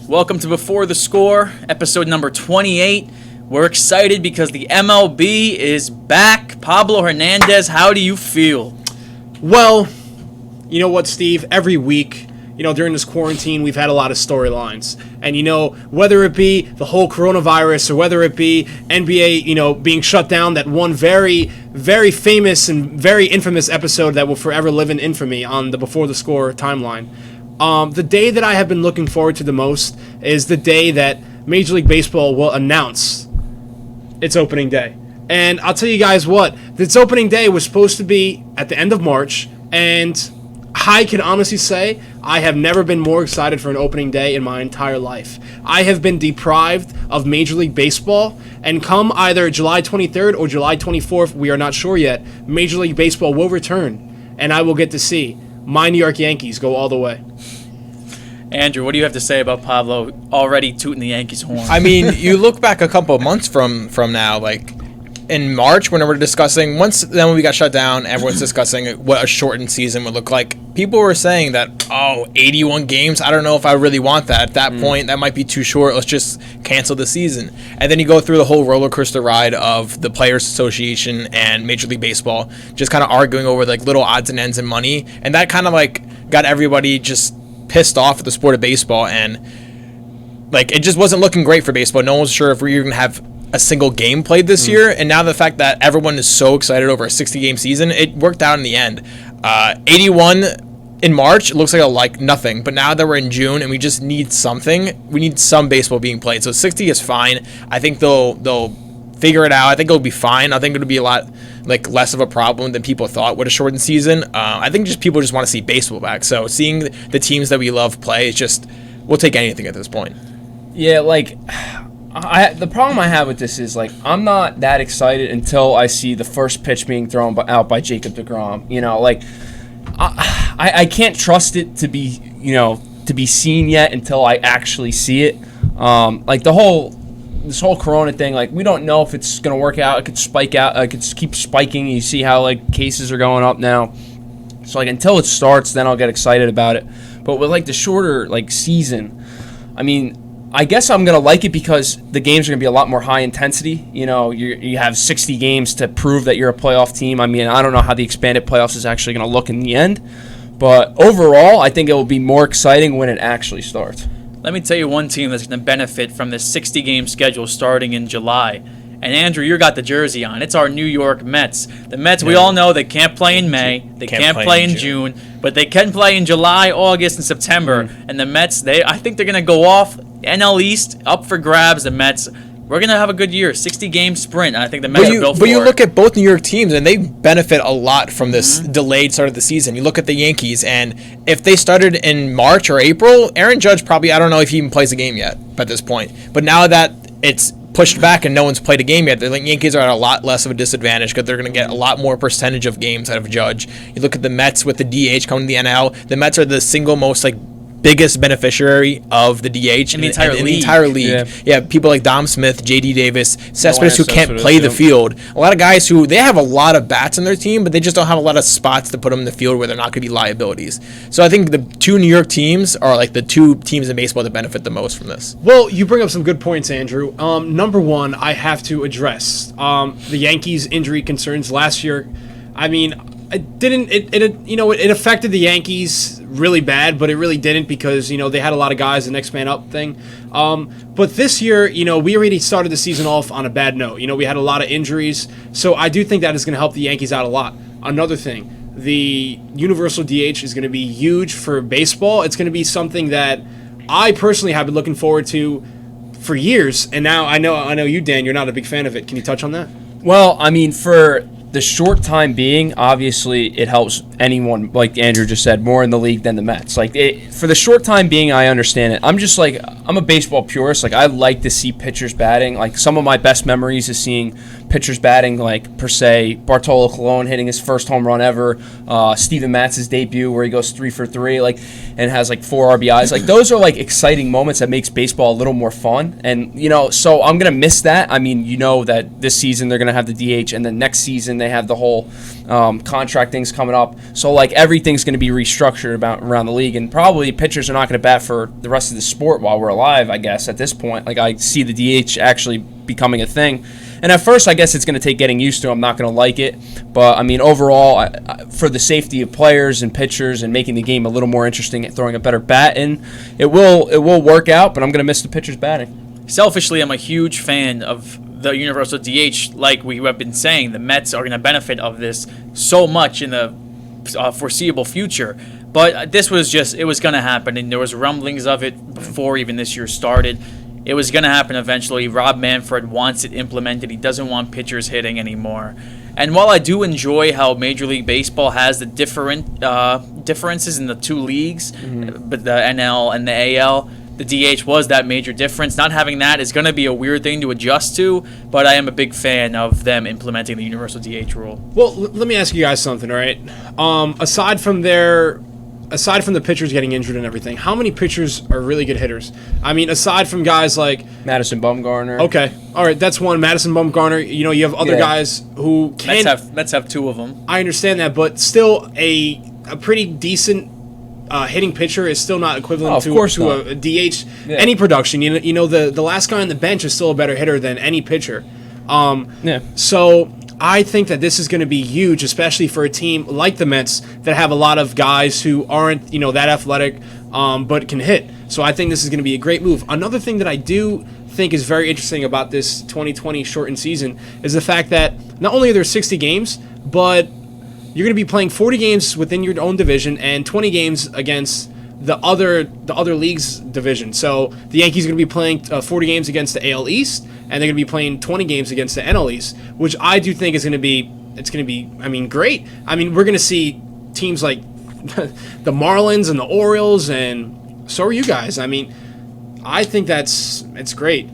Welcome to Before the Score, episode number 28. We're excited because the MLB is back. Pablo Hernandez, how do you feel? Well, you know what, Steve? Every week, during this quarantine, we've had a lot of storylines. And, whether it be the whole coronavirus or whether it be NBA, being shut down, that one very, very famous and very infamous episode that will forever live in infamy on the Before the Score timeline. The day that I have been looking forward to the most is the day that Major League Baseball will announce its opening day. And I'll tell you guys what, this opening day was supposed to be at the end of March, and I can honestly say I have never been more excited for an opening day in my entire life. I have been deprived of Major League Baseball, and come either July 23rd or July 24th, we are not sure yet, Major League Baseball will return, and I will get to see my New York Yankees go all the way. Andrew, what do you have to say about Pablo already tooting the Yankees' horn? I mean, you look back a couple of months from now, like in March when we were discussing, when we got shut down, everyone's discussing what a shortened season would look like. People were saying that, 81 games, I don't know if I really want that. At that point, that might be too short. Let's just cancel the season. And then you go through the whole roller coaster ride of the Players Association and Major League Baseball just kind of arguing over like little odds and ends and money. And that kind of like got everybody just pissed off at the sport of baseball, and like it just wasn't looking great for baseball. No one was sure if we were going to have a single game played this year, and now the fact that everyone is so excited over a 60-game season, it worked out in the end. 81 in March looks like nothing, but now that we're in June and we just need something, we need some baseball being played. So 60 is fine. I think they'll figure it out. I think it'll be fine. I think it'll be a lot less of a problem than people thought with a shortened season. I think people just want to see baseball back. So seeing the teams that we love play is just, we'll take anything at this point. Yeah, the problem I have with this is I'm not that excited until I see the first pitch being thrown out by Jacob deGrom. I can't trust it to be seen yet until I actually see it. This whole corona thing, we don't know if it's going to work out. It could spike out. It could keep spiking. You see how cases are going up now. So until it starts, then I'll get excited about it. But with the shorter season, I mean, I guess I'm going to like it because the games are going to be a lot more high intensity. You have 60 games to prove that you're a playoff team. I mean, I don't know how the expanded playoffs is actually going to look in the end. But overall, I think it will be more exciting when it actually starts. Let me tell you one team that's going to benefit from this 60-game schedule starting in July. And Andrew, you got the jersey on. It's our New York Mets. The Mets, we all know they can't play in May. They can't play in June. But they can play in July, August, and September. And the Mets, I think they're going to go off. NL East, up for grabs. The Mets, we're going to have a good year. 60-game sprint. And I think the Mets are built for it. But you look at both New York teams, and they benefit a lot from this delayed start of the season. You look at the Yankees, and if they started in March or April, Aaron Judge probably, I don't know if he even plays a game yet at this point. But now that it's pushed back and no one's played a game yet, the Yankees are at a lot less of a disadvantage because they're going to get a lot more percentage of games out of Judge. You look at the Mets with the DH coming to the NL. The Mets are the single most biggest beneficiary of the DH in the entire league. Yeah, people like Dom Smith, J.D. Davis, Cespedes, who can't play the field. A lot of guys who, they have a lot of bats on their team, but they just don't have a lot of spots to put them in the field where they're not going to be liabilities. So I think the two New York teams are the two teams in baseball that benefit the most from this. Well, you bring up some good points, Andrew. Number one, I have to address the Yankees' injury concerns last year. I mean, it affected the Yankees really bad, but it really didn't because, they had a lot of guys, the next man up thing. But this year, we already started the season off on a bad note. We had a lot of injuries, so I do think that is going to help the Yankees out a lot. Another thing, the universal DH is going to be huge for baseball. It's going to be something that I personally have been looking forward to for years, and now I know you, Dan, you're not a big fan of it. Can you touch on that? Well, I mean, for the short time being, obviously it helps anyone, like Andrew just said, more in the league than the Mets. For the short time being, I understand it. I'm a baseball purist. I like to see pitchers batting. Some of my best memories is seeing pitchers batting, per se, Bartolo Colon hitting his first home run ever, Steven Matz's debut where he goes 3 for 3, and has 4 RBIs. Those are exciting moments that makes baseball a little more fun. And so I'm gonna miss that. I mean, that this season they're gonna have the DH, and then next season they have the whole contract things coming up. So like everything's going to be restructured around the league, and probably pitchers are not going to bat for the rest of the sport while we're alive, I guess, at this point. Like I see the DH actually becoming a thing. And at first, I guess it's going to take getting used to. I'm not going to like it. But, I mean, overall, for the safety of players and pitchers and making the game a little more interesting and throwing a better bat in, it will work out, but I'm going to miss the pitchers batting. Selfishly, I'm a huge fan of the universal DH. Like we have been saying, the Mets are going to benefit of this so much in the foreseeable future. But this was it was going to happen, and there was rumblings of it before even this year started. It was going to happen eventually. Rob Manfred wants it implemented. He doesn't want pitchers hitting anymore. And while I do enjoy how Major League Baseball has the differences in the two leagues, but the NL and the AL, the DH was that major difference. Not having that is going to be a weird thing to adjust to, but I am a big fan of them implementing the universal DH rule. Well, let me ask you guys something, all right? Aside from the pitchers getting injured and everything, how many pitchers are really good hitters? I mean, aside from guys like Madison Bumgarner. Okay, all right, that's one. Madison Bumgarner. You know, you have other guys who can. Let's have two of them. I understand that, but still, a pretty decent hitting pitcher is still not equivalent to a DH. Yeah. Any production, you know, the last guy on the bench is still a better hitter than any pitcher. So I think that this is going to be huge, especially for a team like the Mets that have a lot of guys who aren't, that athletic, but can hit. So I think this is going to be a great move. Another thing that I do think is very interesting about this 2020 shortened season is the fact that not only are there 60 games, but you're going to be playing 40 games within your own division and 20 games against the other league's division. So the Yankees are going to be playing 40 games against the AL East, and they're going to be playing 20 games against the NL East, which I do think is going to be great. I mean, we're going to see teams like the Marlins and the Orioles, and so are you guys. I mean, I think it's great.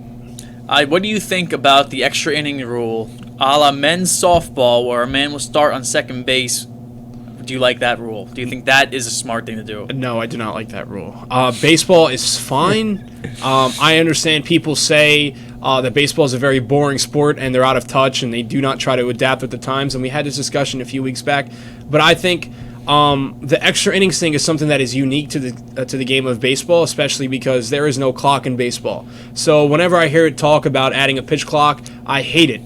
What do you think about the extra inning rule, a la men's softball, where a man will start on second base? Do you like that rule? Do you think that is a smart thing to do? No, I do not like that rule. Baseball is fine. I understand people say that baseball is a very boring sport and they're out of touch and they do not try to adapt with the times. And we had this discussion a few weeks back. But I think the extra innings thing is something that is unique to the game of baseball, especially because there is no clock in baseball. So whenever I hear it talk about adding a pitch clock, I hate it.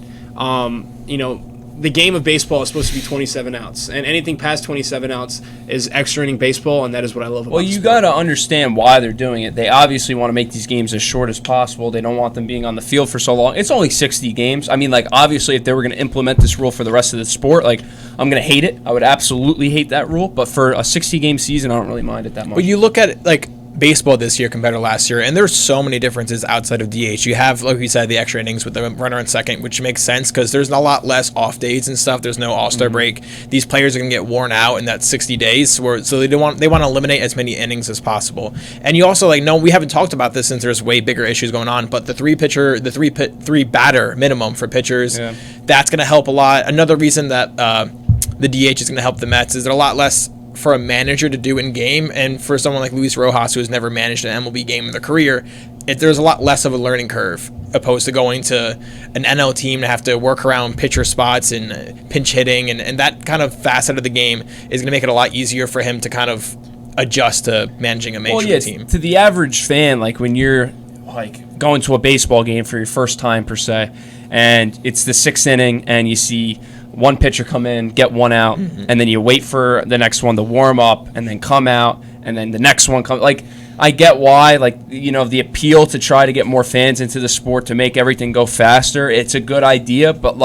The game of baseball is supposed to be 27 outs, and anything past 27 outs is extra inning baseball, and that is what I love about it. Well, you got to understand why they're doing it. They obviously want to make these games as short as possible. They don't want them being on the field for so long. It's only 60 games. I mean, like, obviously, if they were going to implement this rule for the rest of the sport, like, I'm going to hate it. I would absolutely hate that rule, but for a 60-game season, I don't really mind it that much. But you look at, like, baseball this year compared to last year, and there's so many differences outside of DH. You have, like we said, the extra innings with the runner on second, which makes sense because there's a lot less off days and stuff. There's no All-Star break. These players are going to get worn out in that 60 days, so they want to eliminate as many innings as possible. And you also we haven't talked about this since there's way bigger issues going on, but the three batter minimum for pitchers, that's going to help a lot. Another reason that the DH is going to help the Mets is there a lot less for a manager to do in game, and for someone like Luis Rojas who has never managed an MLB game in their career, there's a lot less of a learning curve opposed to going to an NL team to have to work around pitcher spots and pinch hitting, and that kind of facet of the game is going to make it a lot easier for him to kind of adjust to managing a major league team. To the average fan, like when you're like going to a baseball game for your first time per se, and it's the sixth inning and you see one pitcher come in, get one out, and then you wait for the next one to warm up and then come out, and then the next one comes. Like, I get why, the appeal to try to get more fans into the sport to make everything go faster. It's a good idea, but,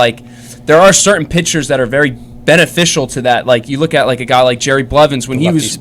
there are certain pitchers that are very beneficial to that. Like, you look at, a guy like Jerry Blevins when he was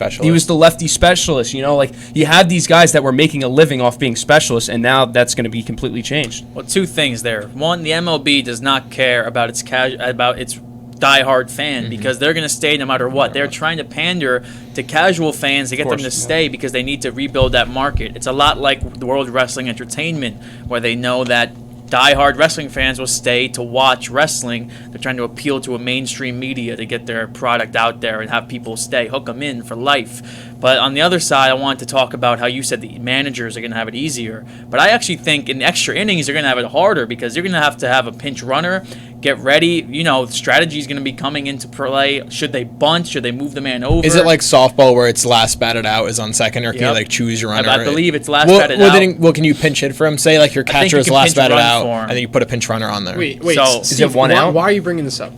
the lefty specialist. You have these guys that were making a living off being specialists, and now that's going to be completely changed. Well, two things there. One, the MLB does not care about its diehard fan because they're going to stay no matter what. They're trying to pander to casual fans to get them to stay because they need to rebuild that market. It's a lot like the World Wrestling Entertainment, where they know that diehard wrestling fans will stay to watch wrestling. They're trying to appeal to a mainstream media to get their product out there and have people stay, hook them in for life. But on the other side, I wanted to talk about how you said the managers are going to have it easier. But I actually think in extra innings, you're going to have it harder because you're going to have a pinch runner get ready. Strategy is going to be coming into play. Should they bunt? Should they move the man over? Is it like softball where it's last batted out is on second, or can you Yep. like choose your runner? I believe it's last batted out. Can you pinch hit for him? Say like your I think catcher you is can last pinch batted run out, for him. and then you put a pinch runner on there. Wait, So- Steve, Is it one out? Why are you bringing this up?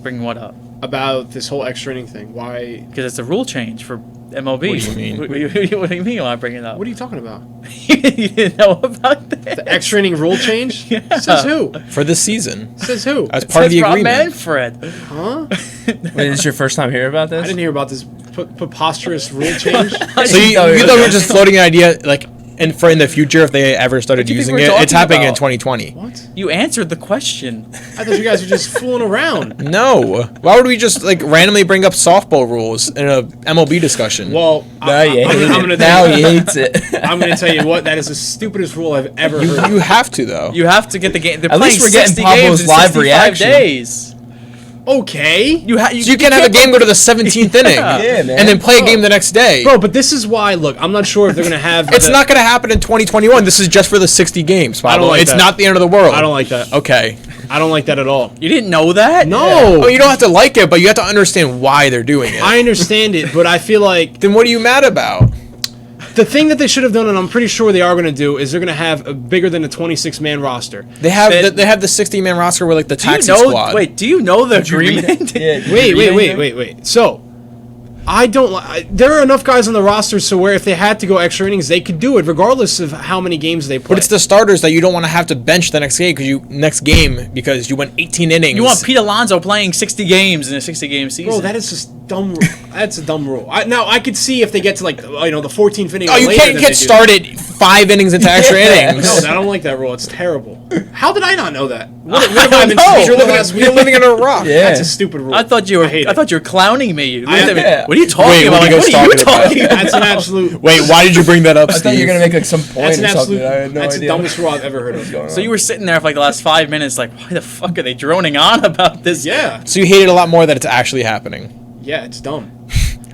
Bring what up? About this whole extra inning thing? Why? Because it's a rule change for MLB. What do you mean? What do you mean when I bring it up? What are you talking about? You didn't know about that? The extra inning rule change? Yeah. Says who? For this season, Says who? as part of the Rob agreement. Manfred. Huh? Wait, is this your first time hearing about I this? didn't hear about this preposterous rule change. So you thought we were just floating an idea like in the future if they ever started What do you using think it? we're It's talking happening in about? 2020. What? You answered the question. I thought you guys were just fooling around. No. Why would we just like randomly bring up softball rules in a MLB discussion? Well, Now he hates I'm it. gonna Now tell he you, hates it. I'm gonna tell you what. That is the stupidest rule I've ever heard. you have to though. You have to get the game. They're At playing least we're getting 60 Pablo's games in live 65 reaction. days. Okay, So you can't have a game go to the 17th inning, Yeah, man. and then play a game the next day. bro. But this is why. Look, I'm not sure if they're gonna have. It's not going to happen in 2021. This is just for the 60 games, Pablo. like It's that. not the end of the world. I don't like that. Okay. I don't like that at all. You didn't know that? No, Oh, you don't have to like it, but you have to understand why they're doing it. I understand it, but I feel like Then what are you mad about? the thing that they should have done, and I'm pretty sure they are going to do, is they're going to have a bigger than a 26-man roster. They have That- they have the 60-man roster with like the Do you taxi know? squad. Wait, do you know the Did you read it? agreement? Yeah, did you Wait, read wait, anything? wait. So, I don't. There are enough guys on the roster, so where if they had to go extra innings, they could do it, regardless of how many games they play. But it's the starters that you don't want to have to bench the next game because you went 18 innings. You want Pete Alonso playing 60 games in a 60-game season? Bro, that is just dumb. That's a dumb rule. Now I could see if they get to like the 14th inning. Oh, or you later, can't then get they do started 5 innings into extra innings. that. No, I don't like that rule. It's terrible. How did I not know that? What have I been know. teaching You're the living, last you're week? living in a rock. Yeah. That's a stupid rule. I thought you were. hate I it. thought you were clowning me. You looked at me, Yeah. What are you talking Wait, about? what are you Like, guys what are you talking about? talking about? That's an absolute. Wait, why did you bring that up, I Steve? thought you were gonna make like some point That's an or absolute. something. I had no That's idea. the dumbest rule I've ever heard of. So you were sitting there for like the last 5 minutes, like, why the fuck are they droning on about this? Yeah, So you hate it a lot more that it's actually happening. yeah, it's dumb.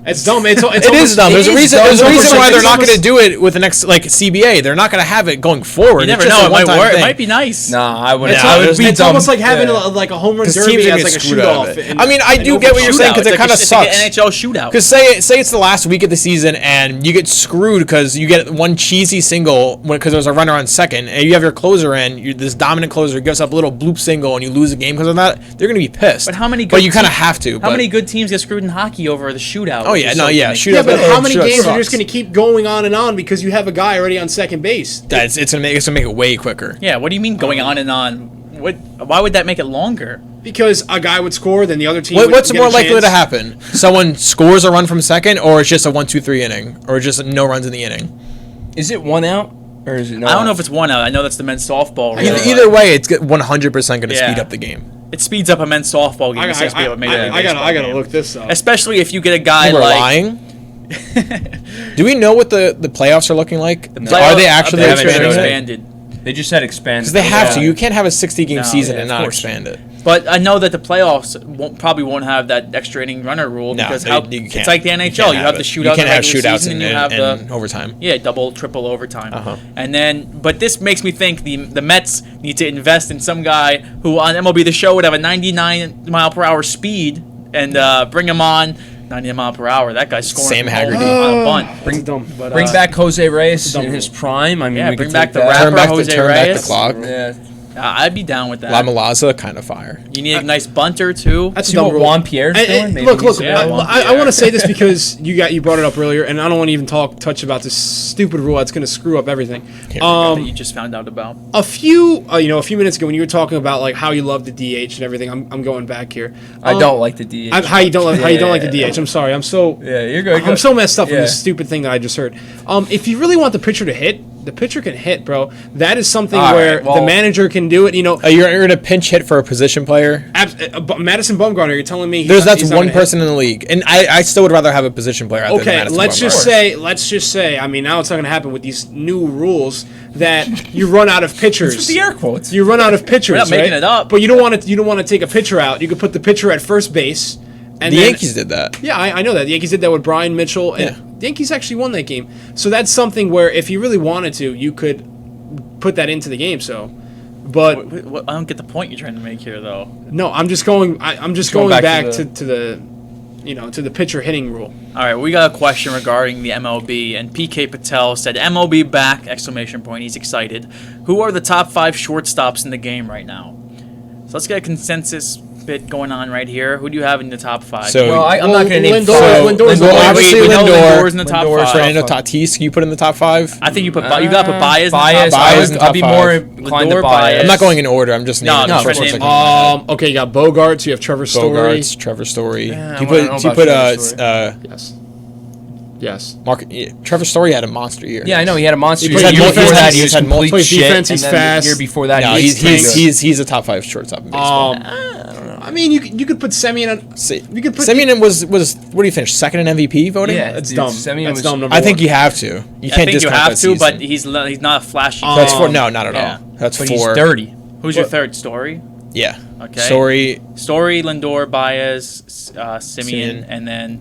It's dumb. It's It almost, is dumb. There's a it is reason. dumb. There's a It's reason almost why like- they're it's not going to almost- do it with the next like CBA. They're not going to have it going forward. You never It's just know. a It might one-time work. It thing. might be nice. Nah, I wouldn't. It's, Yeah, al- there's it's no- almost like having yeah. like a home run 'Cause derby teams are as gonna like a get screwed shoot out off. of it. I mean, I do get what you're saying because it kind of It's like sucks. an NHL shootout. Because say it's the last week of the season and you get screwed because you get one cheesy single because there's a runner on second and you have your closer in, this dominant closer gives up a little bloop single and you lose the game because of that. They're going to be pissed. But how many? But good you kind of teams- have to. How but- many good teams get screwed in hockey over the shootout? Oh which yeah, is no, so yeah, unique? shoot Yeah, up. but how many Sure, games are sucks. just going to keep going on and on because you have a guy already on second base? It's gonna make it way quicker. Yeah. What do you mean going on and on? What? Why would that make it longer? Because a guy would score, then the other team. What's would get more a likely chance. to happen? Someone scores a run from second, or it's just a 1-2-3 inning, or just no runs in the inning. Is it one out or is it no? I don't know out? if it's one out. I know that's the men's softball rule. Either way, it's 100% going to Yeah. speed up the game. It speeds up a men's softball game. I, the same speed up a Major League I Baseball gotta game. look this up. Especially if you get a guy We're like. lying. Do we know what the playoffs are looking like? The Are playoff- they actually they haven't expanding? been it? expanded. They just said expand. Because they have to. Yeah. You can't have a 60-game No, season yeah, and of not course. expand it. But I know that the playoffs probably won't have that extra inning runner rule No, because you can't. it's like the You NHL. can't You have the it. shootout. You in can't the have regular shootouts season, in and you have the overtime. yeah, double, triple overtime. Uh-huh. And then, but this makes me think the Mets need to invest in some guy who on MLB The Show would have a 99-mile-per-hour speed and bring him on 90 mile per hour. That guy's scoring Sam from Haggerty. on a bunt. That's dumb. But, Bring back Jose Reyes dumb in his rule. prime. I mean, Yeah, we bring could back take the that. rapper. Turn Jose back the Reyes. clock. Yeah. I'd be down with that. La Malaza, kind of fire. You need a nice bunter too. That's a See dumb what rule. Juan Pierre's doing? Maybe Look, he's- Yeah, Juan I Pierre. want to say this because you brought it up earlier, and I don't want to even touch about this stupid rule that's going to screw up everything. that you just found out about. A few minutes ago when you were talking about like how you love the DH and everything, I'm going back here. I don't like the DH. How you don't like the Yeah. DH? I'm sorry. I'm so Yeah, you're good. I'm so messed up from Yeah. this stupid thing that I just heard. If you really want the pitcher to hit, the pitcher can hit, bro. That is something All where right, well- the manager can do it. You know, You're going to pinch hit for a position player? Madison Bumgarner. You're telling me That's he's not one gonna hit? person in the league, and I still would rather have a position player out there than Okay, Madison let's Bumgarner. just say. I mean, now it's not going to happen with these new rules that you run out of pitchers. It's the air quotes. You run out of pitchers. We're not making right? it up. But you don't want to. You don't want to take a pitcher out. You could put the pitcher at first base. And The then- Yankees did that. Yeah, I know that. The Yankees did that with Brian Mitchell. And Yeah. the Yankees actually won that game. So that's something where if you really wanted to, you could put that into the game. So But I don't get the point you're trying to make here, though. no, I'm just going. I'm just going back back to to the, to the pitcher hitting rule. All right, we got a question regarding the MLB, and PK Patel said, "MLB back!" Exclamation point. He's excited. Who are the top 5 shortstops in the game right now? So let's get a consensus bit going on right here. Who do you have in the top 5? So- Well, I'm not going to name Lindor's obviously we know Lindor. Lindor's in the top Lindor's 5. Fernando Tatis, you put in the top 5? I think you got to put Baez. Bias. Baez in the I'd top be 5. more inclined to Lindor, Bias. Baez. I'm not going in order. I'm just naming No, the for first ones name- I can remember. Okay, you got Bogarts. You have Trevor Story. Bogarts, Trevor Story. Yeah, I you wanna know put about Trevor Story. Yes. Yes. Trevor Story had a monster year. Yeah, I know he had a monster He year. plays The year before defense, that, he he's was had complete multiple shit. defense, he's and then fast. The year before that, No, he was he's a top 5 shortstop in baseball. I mean, you could put Semien on. You could put Semien was what do you finish? Second in MVP voting? Yeah, That's dude, dumb. Semien That's was- dumb. Number I think one. you have to. You I can't think you discount have that to, but season. he's not a flashy. That's player. 4. No, not at Yeah. all. That's But 4. he's dirty. Who's your third? Story. Yeah. Okay. Story. Story, Lindor, Baez, Simeon, Simeon. and then.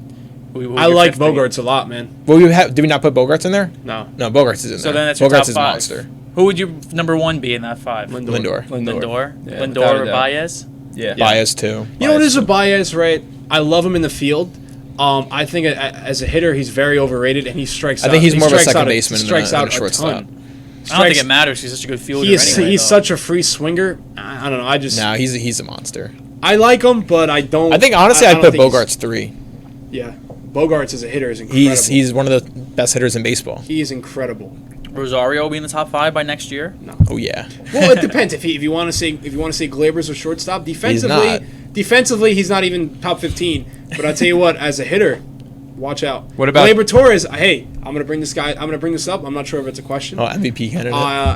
Who I your like fifth name? Bogarts a lot, man. Well, did we not put Bogarts in there? No. No, Bogarts is in So there. then that's your Bogarts top is 5. a monster. Who would your number 1 be in that 5? Lindor. Lindor. Yeah, Lindor without a or doubt. Baez? Yeah. Bias too. You know what is a Baez, right? I love him in the field. I think as a hitter, he's very overrated, and he strikes out. I think he's more of a strikes second out baseman strikes than a out shortstop. ton. I don't think it matters. He's such a good fielder. He's anyway, though. such a free swinger. I don't know. I just No, he's a monster. I like him, but I don't. I think honestly, I I'd don't put think he's- Bogarts 3. Yeah, Bogarts as a hitter is incredible. He's one of the best hitters in baseball. He is incredible. Rosario will be in the top 5 by next year. Oh yeah. Well, it depends. If you want to say Glaber's a shortstop, defensively he's not even top 15. But I tell you what, as a hitter, watch out. What about- Gleyber Torres? Hey, I'm gonna bring this up. I'm not sure if it's a question. Oh, MVP candidate.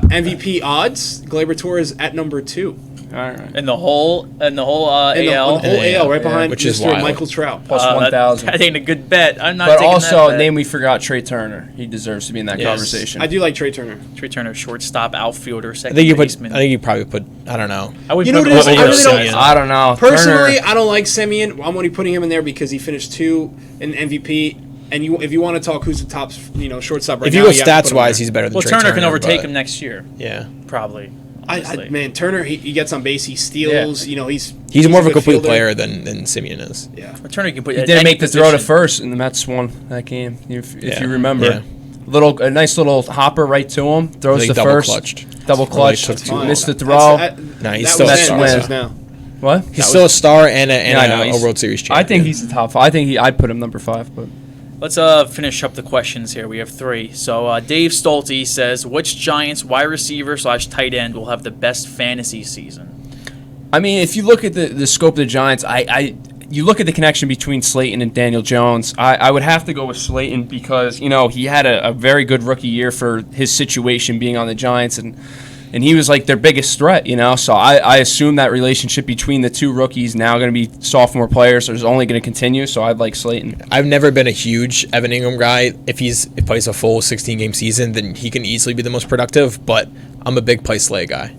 MVP odds. Gleyber Torres at number 2 All right. In the whole in the AL. whole AL, right yeah, behind which is Mr. wild. Michael Trout. Plus That 1,000. ain't a good bet. I'm not But taking also, that bet. name we forgot, Trey Turner. He deserves to be in that Yes. conversation. I do like Trey Turner. Trey Turner, shortstop, outfielder, I second think you baseman. probably put. I don't know. I would You know put what it is? him I over really don't- Simeon. I don't know. Personally, Turner, I don't like Semien. I'm only putting him in there because he finished 2 in MVP. And if you want to talk who's the top, shortstop right If now, you go have to put stats him wise, there. he's better than Well, Trey Turner can overtake but- him next year, Yeah. probably. honestly. Man, Turner, he gets on base, he steals. Yeah. He's more of a good complete fielder. player than Simeon is. Yeah. But Turner can put. he at didn't any make the throw to position. first, and the Mets won that game. If Yeah. you remember, Yeah. a nice little hopper right to him, throws Like to double first, clutched. double clutch, Really took too long. missed the That's- throw. No, he's that still was a then, star. this is now. What? He's still a star and I know, a he's- World Series champion. I think he's the top 5. I think I'd put him number 5, but. Let's finish up the questions here. We have 3. So Dave Stolte says, which Giants wide receiver / tight end will have the best fantasy season? I mean, if you look at the scope of the Giants, you look at the connection between Slayton and Daniel Jones. I would have to go with Slayton because he had a very good rookie year for his situation being on the Giants, and he was like their biggest threat. So I assume that relationship between the two rookies now going to be sophomore players is only going to continue. So I'd like Slayton. I've never been a huge Evan Ingram guy. If he plays a full 16-game season, then he can easily be the most productive. But I'm a big play Slay guy.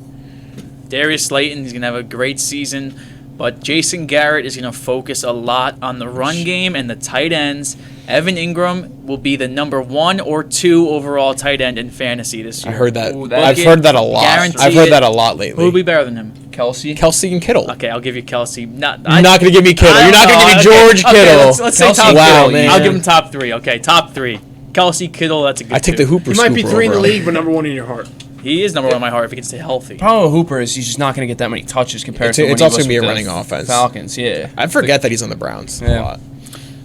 Darius Slayton is going to have a great season, but Jason Garrett is going to focus a lot on the run game and the tight ends. Evan Ingram will be the number 1 or 2 overall tight end in fantasy this year. I heard that. Ooh, I've heard that a lot. Guarantee I've heard it. that a lot lately. Who will be better than him? Kelsey. Kelsey and Kittle. Okay, I'll give you Kelsey. You're not going to give me Kittle. I You're don't not going to know. give me George Okay, Kittle. let's say Kelsey, top wow, 3. man. I'll give him top 3. Okay, top 3. Kelsey, Kittle, that's a good I take two. the Hooper He might be scooper 3 in the over him. league, but number 1 in your heart. He is number 1 in my heart if he can stay healthy. Problem with Hooper is he's just not going to get that many touches compared to when It's he also was gonna be a with the running offense. Falcons, yeah. I forget that he's on the Browns a Yeah. lot.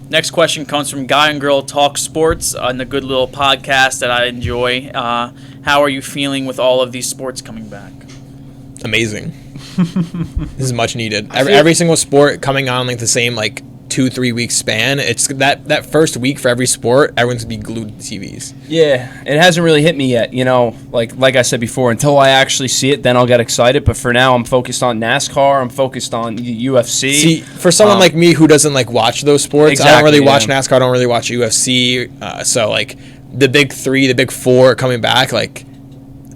Next question comes from Guy and Girl Talk Sports on the good little podcast that I enjoy. How are you feeling with all of these sports coming back? Amazing. This is much needed. Every single sport coming on like the same 2-3 week span. It's that first week for every sport, everyone's gonna be glued to TVs. Yeah, it hasn't really hit me yet. Like I said before, until I actually see it, then I'll get excited. But for now, I'm focused on NASCAR. I'm focused on UFC. See, for someone like me who doesn't watch those sports, I don't Exactly, really watch yeah. NASCAR. I don't really watch UFC. So the big 3, the big 4 coming back,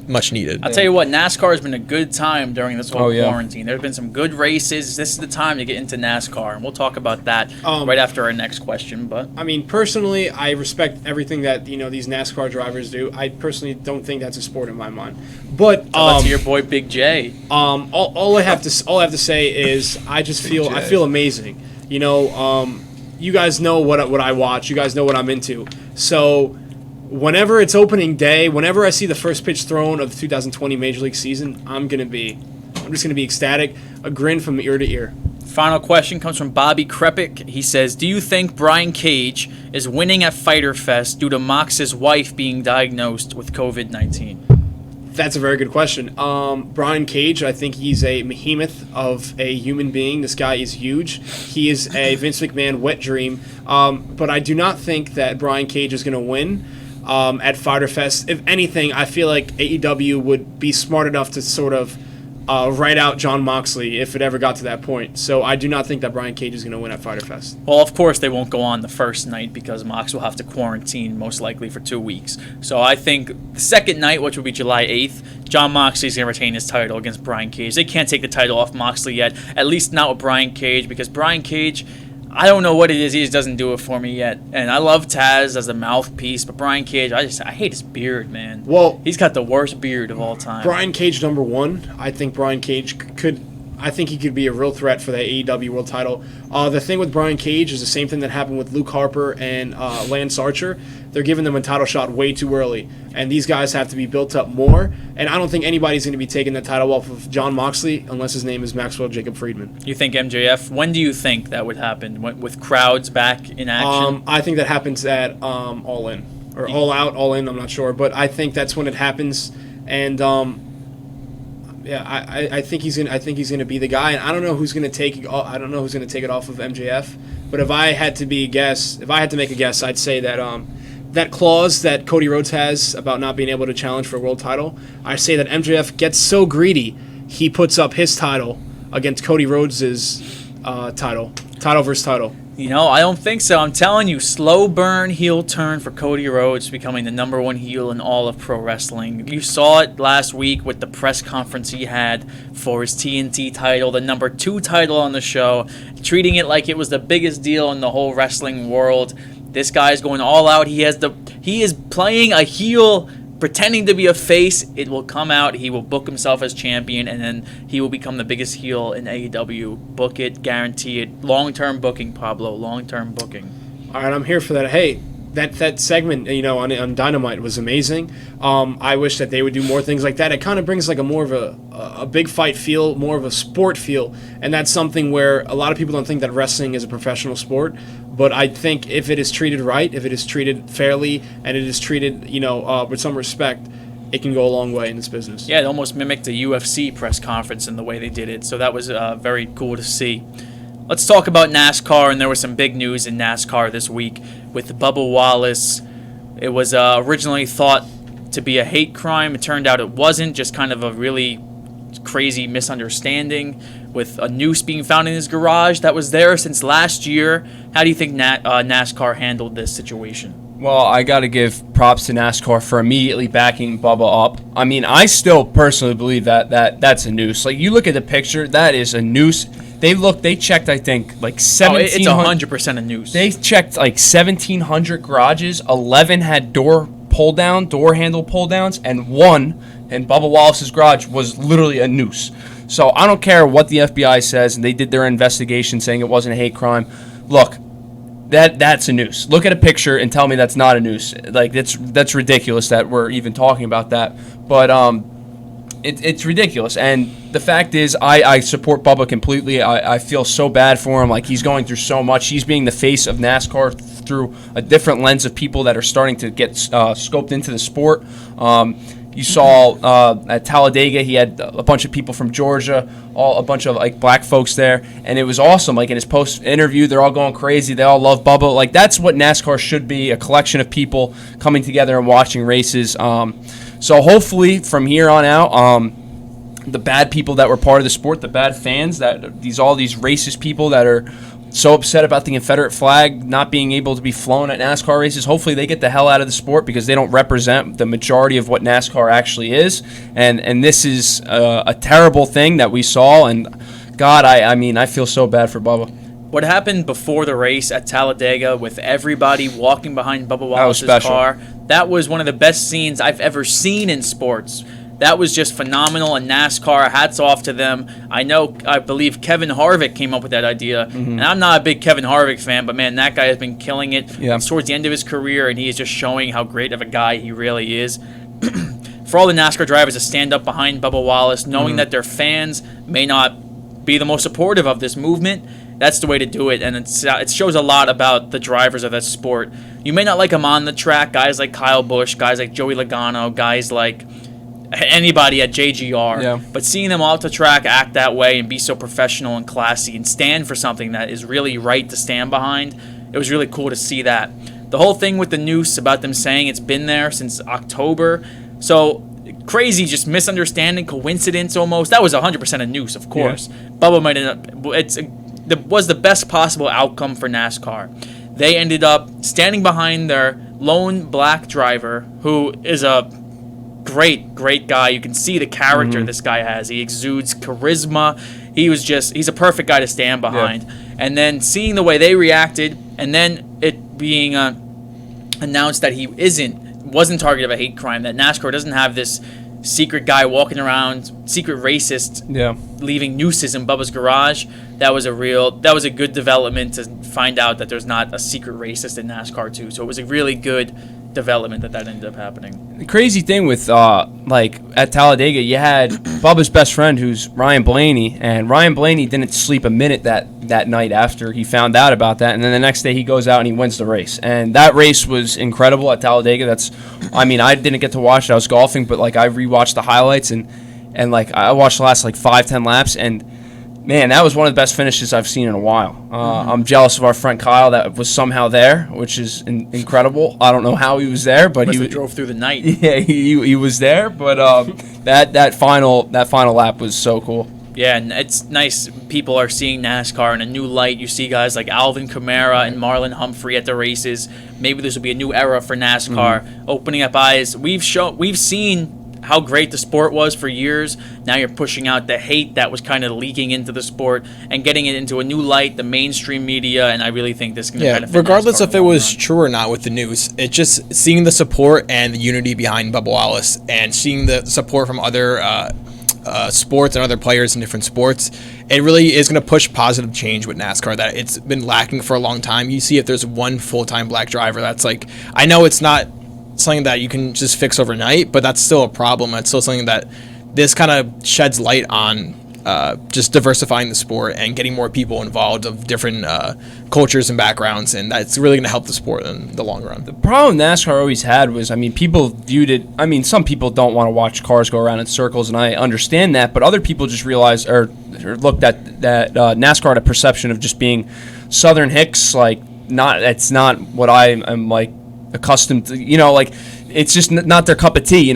much needed. I'll tell you what, NASCAR has been a good time during this whole Oh, yeah. quarantine. There have been some good races. This is the time to get into NASCAR, and we'll talk about that right after our next question. But I mean, personally, I respect everything that these NASCAR drivers do. I personally don't think that's a sport in my mind. But let's hear your boy Big J. all I have to say is I feel amazing. You guys know what I watch. You guys know what I'm into. So whenever it's opening day, whenever I see the first pitch thrown of the 2020 Major League season, I'm just gonna be ecstatic, a grin from ear to ear. Final question comes from Bobby Krepik. He says, do you think Brian Cage is winning at Fyter Fest due to Mox's wife being diagnosed with COVID-19? That's a very good question. Brian Cage, I think he's a behemoth of a human being. This guy is huge. He is a Vince McMahon wet dream. But I do not think that Brian Cage is going to win at Fyter Fest. If anything, I feel like AEW would be smart enough to sort of write out Jon Moxley if it ever got to that point. So I do not think that Brian Cage is going to win at Fyter Fest. Well, of course, they won't go on the first night because Mox will have to quarantine most likely for 2 weeks. So I think the second night, which will be July 8th, Jon Moxley's going to retain his title against Brian Cage. They can't take the title off Moxley yet, at least not with Brian Cage, because Brian Cage, I don't know what it is. He just doesn't do it for me yet. And I love Taz as a mouthpiece, but Brian Cage, I hate his beard, man. Well, he's got the worst beard of all time. Brian Cage, number one. I think Brian Cage he could be a real threat for the AEW World Title. The thing with Brian Cage is the same thing that happened with Luke Harper and Lance Archer. They're giving them a title shot way too early, and these guys have to be built up more. And I don't think anybody's going to be taking the title off of Jon Moxley unless his name is Maxwell Jacob Friedman. You think MJF? When do you think that would happen? With crowds back in action? I think that happens at All In or All Out, All In. I'm not sure, but I think that's when it happens. And yeah, I think he's gonna be the guy, and I don't know who's gonna take it off of MJF. But if I had to make a guess, I'd say that that clause that Cody Rhodes has about not being able to challenge for a world title, I say that MJF gets so greedy, he puts up his title against Cody Rhodes' title versus title. I don't think so. I'm telling you, slow burn heel turn for Cody Rhodes, becoming the number one heel in all of pro wrestling. You saw it last week with the press conference he had for his TNT title, the number 2 title on the show, treating it like it was the biggest deal in the whole wrestling world. This guy's going all out. He is playing a heel, pretending to be a face. It will come out. He will book himself as champion, and then he will become the biggest heel in AEW. Book it, guarantee it. Long-term booking, Pablo. Long-term booking. All right, I'm here for that. Hey, that segment, on Dynamite was amazing. I wish that they would do more things like that. It kind of brings like a more of a big fight feel, more of a sport feel, and that's something where a lot of people don't think that wrestling is a professional sport. But I think if it is treated right, if it is treated fairly, and it is treated, with some respect, it can go a long way in this business. Yeah, it almost mimicked the UFC press conference in the way they did it, so that was very cool to see. Let's talk about NASCAR, and there was some big news in NASCAR this week with Bubba Wallace. It was originally thought to be a hate crime. It turned out it wasn't, just kind of a really crazy misunderstanding with a noose being found in his garage that was there since last year. How do you think NASCAR handled this situation? Well, I got to give props to NASCAR for immediately backing Bubba up. I mean, I still personally believe that's a noose. Like, you look at the picture, that is a noose. They checked, I think, like 1,700. It's 100% a noose. They checked like 1,700 garages. 11 had door handle pull downs, and one in Bubba Wallace's garage was literally a noose. So I don't care what the FBI says, and they did their investigation saying it wasn't a hate crime. Look, that's a noose. Look at a picture and tell me that's not a noose. Like, that's ridiculous that we're even talking about that. But it's ridiculous. And the fact is, I support Bubba completely. I feel so bad for him. Like, he's going through so much. He's being the face of NASCAR through a different lens of people that are starting to get scoped into the sport. You saw at Talladega, he had a bunch of people from Georgia, a bunch of like black folks there, and it was awesome. Like, in his post interview, they're all going crazy. They all love Bubba. Like, that's what NASCAR should be, a collection of people coming together and watching races. So hopefully from here on out, the bad people that were part of the sport, the bad fans, all these racist people that are so upset about the Confederate flag not being able to be flown at NASCAR races. Hopefully they get the hell out of the sport because they don't represent the majority of what NASCAR actually is. And this is a terrible thing that we saw. And God, I mean, I feel so bad for Bubba. What happened before the race at Talladega with everybody walking behind Bubba Wallace's car, that was one of the best scenes I've ever seen in sports. That was just phenomenal, and NASCAR, hats off to them. I believe Kevin Harvick came up with that idea, and I'm not a big Kevin Harvick fan, but man, that guy has been killing it. Yeah. It's towards the end of his career, and he is just showing how great of a guy he really is. For all the NASCAR drivers to stand up behind Bubba Wallace, knowing that their fans may not be the most supportive of this movement, that's the way to do it, and it shows a lot about the drivers of that sport. You may not like them on the track, guys like Kyle Busch, guys like Joey Logano, guys like anybody at JGR, but seeing them off the track act that way and be so professional and classy and stand for something that is really right to stand behind, it was really cool to see that. The whole thing with the noose, about them saying it's been there since October, so crazy, just misunderstanding, coincidence almost. That was 100% a noose, of course. Bubba might end up, it was the best possible outcome for NASCAR. They ended up standing behind their lone black driver, who is a great guy. You can see the character this guy has. He exudes charisma. He's a perfect guy to stand behind. And then seeing the way they reacted, and then it being announced that he wasn't target of a hate crime, that NASCAR doesn't have this secret guy walking around, secret racist, leaving nooses in Bubba's garage. That was a good development to find out that there's not a secret racist in NASCAR too. So it was a really good development that ended up happening. The crazy thing with at Talladega, you had Bubba's best friend, who's Ryan Blaney, and Ryan Blaney didn't sleep a minute that night after he found out about that, and then the next day he goes out and he wins the race, and that race was incredible at Talladega. I didn't get to watch it, I was golfing, but I rewatched the highlights, and I watched the last 5-10 laps, and man, that was one of the best finishes I've seen in a while. I'm jealous of our friend Kyle that was somehow there, which is incredible. I don't know how he was there, but he drove through the night. Yeah, he was there, but that final lap was so cool. Yeah, and it's nice people are seeing NASCAR in a new light. You see guys like Alvin Kamara and Marlon Humphrey at the races. Maybe this will be a new era for NASCAR, opening up eyes. We've seen how great the sport was for years. Now you're pushing out the hate that was kind of leaking into the sport and getting it into a new light, the mainstream media, and I really think this can benefit regardless NASCAR if it was true or not with the news, it's just seeing the support and the unity behind Bubba Wallace and seeing the support from other sports and other players in different sports. It really is going to push positive change with NASCAR that it's been lacking for a long time. You see if there's one full-time black driver, that's I know it's not something that you can just fix overnight, but that's still a problem. It's still something that this kind of sheds light on, just diversifying the sport and getting more people involved of different cultures and backgrounds, and that's really going to help the sport in the long run. The problem NASCAR always had was, people viewed it, some people don't want to watch cars go around in circles, and I understand that, but other people just realized or looked at that NASCAR had a perception of just being Southern Hicks, that's not what I am accustomed to, it's just not their cup of tea,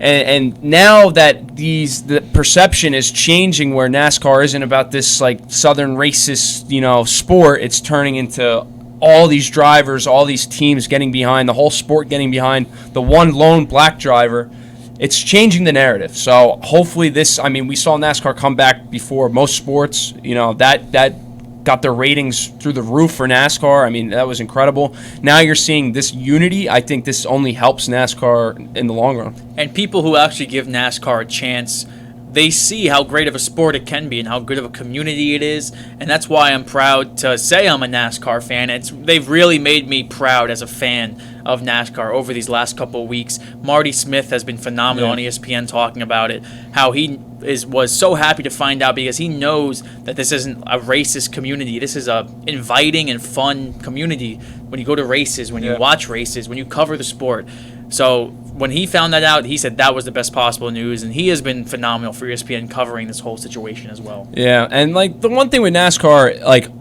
and now that the perception is changing where NASCAR isn't about this Southern racist, sport, it's turning into all these drivers, all these teams getting behind, the whole sport getting behind the one lone black driver. It's changing the narrative. So hopefully we saw NASCAR come back before most sports, that got their ratings through the roof for NASCAR. That was incredible. Now you're seeing this unity. I think this only helps NASCAR in the long run. And people who actually give NASCAR a chance, they see how great of a sport it can be and how good of a community it is. And that's why I'm proud to say I'm a NASCAR fan. They've really made me proud as a fan of NASCAR over these last couple of weeks. Marty Smith has been phenomenal on ESPN talking about it, how he was so happy to find out, because he knows that this isn't a racist community. This is a inviting and fun community when you go to races, when you watch races, when you cover the sport. So when he found that out, he said that was the best possible news, and he has been phenomenal for ESPN covering this whole situation as well. Yeah, and the one thing with NASCAR,